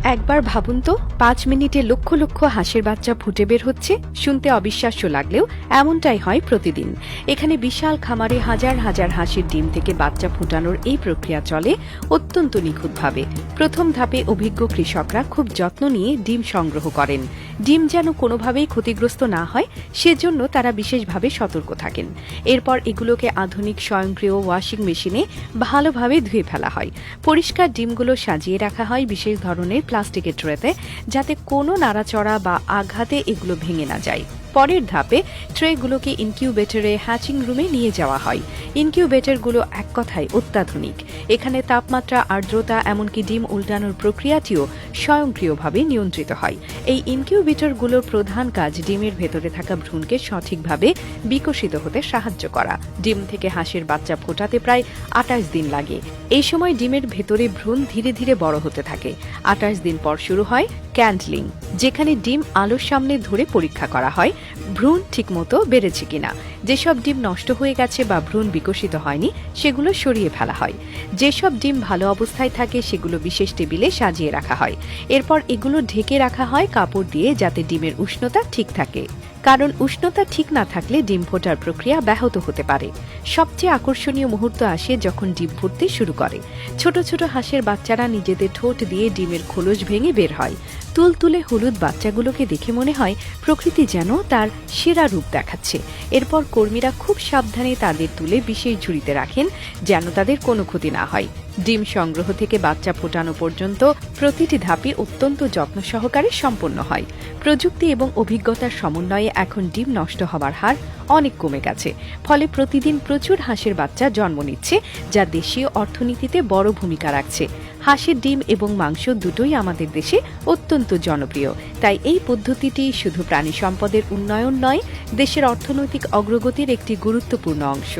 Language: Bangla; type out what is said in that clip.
একবার ভাবুন তো, ৫ মিনিটে লক্ষ লক্ষ হাঁসের বাচ্চা ফুটে বের হচ্ছে। শুনতে অবিশ্বাস্য লাগলেও এমনটাই হয় প্রতিদিন। এখানে বিশাল খামারে হাজার হাজার হাঁসের ডিম থেকে বাচ্চা ফুটানোর এই প্রক্রিয়া চলে অত্যন্ত নিখুঁতভাবে। প্রথম ধাপে অভিজ্ঞ কৃষকরা খুব যত্ন নিয়ে ডিম সংগ্রহ করেন। ডিম যেন কোনোভাবেই ক্ষতিগ্রস্ত না হয় সেজন্য তারা বিশেষভাবে সতর্ক থাকেন। এরপর এগুলোকে আধুনিক স্বয়ংক্রিয় ওয়াশিং মেশিনে ভালোভাবে ধুয়ে ফেলা হয়। পরিষ্কার ডিমগুলো সাজিয়ে রাখা হয় বিশেষ ধরনের প্লাস্টিকের ট্রেতে, যাতে কোনো নাড়াচড়া বা আঘাতে এগুলো ভেঙে না যায়। পরের ধাপে ট্রেগুলোকে ইনকিউবেটরে হ্যাচিং রুমে নিয়ে যাওয়া হয়। ইনকিউবেটরগুলো এক কথায় অত্যাধুনিক। এখানে তাপমাত্রা, আর্দ্রতা, এমনকি ডিম উল্টানোর প্রক্রিয়াটিও স্বয়ংক্রিয়ভাবে নিয়ন্ত্রিত হয়। এই ইনকিউবেটরগুলোর প্রধান কাজ ডিমের ভেতরে থাকা ভ্রূণকে সঠিকভাবে বিকশিত হতে সাহায্য করা। ডিম থেকে হাঁসের বাচ্চা ফোটাতে প্রায় ২৮ দিন লাগে। এই সময় ডিমের ভেতরে ভ্রূণ ধীরে ধীরে বড় হতে থাকে। ২৮ দিন পর শুরু হয় ক্যান্ডলিং, যেখানে ডিম আলোর সামনে ধরে পরীক্ষা করা হয় ভ্রূণ ঠিকমতো বেড়েছে কিনা। যেসব ডিম নষ্ট হয়ে গেছে বা ভ্রূণ বিকশিত হয়নি সেগুলো সরিয়ে ফেলা হয়। যেসব ডিম ভালো অবস্থায় থাকে সেগুলো বিশেষ টেবিলে সাজিয়ে রাখা হয়। এরপর এগুলো ঢেকে রাখা হয় কাপড় দিয়ে, যাতে ডিমের উষ্ণতা ঠিক থাকে। কারণ উষ্ণতা ঠিক না থাকলে ডিম ফোটার প্রক্রিয়া ব্যাহত হতে পারে। সবচেয়ে আকর্ষণীয় মুহূর্ত আসে যখন ডিম ফুটতে শুরু করে। ছোট ছোট হাঁসের বাচ্চারা নিজেদের ঠোঁট দিয়ে ডিমের খোলস ভেঙে বের হয়। তুলতুলে হলুদ বাচ্চাগুলোকে দেখে মনে হয় প্রকৃতি যেন তার সেরা রূপ দেখাচ্ছে। এরপর কর্মীরা খুব সাবধানে তাদের তুলে বিশেষ ঝুড়িতে রাখেন, যেন তাদের কোনো ক্ষতি না হয়। ডিম সংগ্রহ থেকে বাচ্চা ফোটানো পর্যন্ত প্রতিটি ধাপই অত্যন্ত যত্ন সহকারে সম্পন্ন হয়। প্রযুক্তি এবং অভিজ্ঞতার সমন্বয়ে এখন ডিম নষ্ট হওয়ার হার অনেক কমে গেছে। ফলে প্রতিদিন প্রচুর হাঁসের বাচ্চা জন্ম নিচ্ছে, যা দেশীয় অর্থনীতিতে বড় ভূমিকা রাখছে। হাঁসের ডিম এবং মাংস দুটোই আমাদের দেশে অত্যন্ত জনপ্রিয়। তাই এই পদ্ধতিটি শুধু প্রাণী সম্পদের উন্নয়ন নয়, দেশের অর্থনৈতিক অগ্রগতির একটি গুরুত্বপূর্ণ অংশ।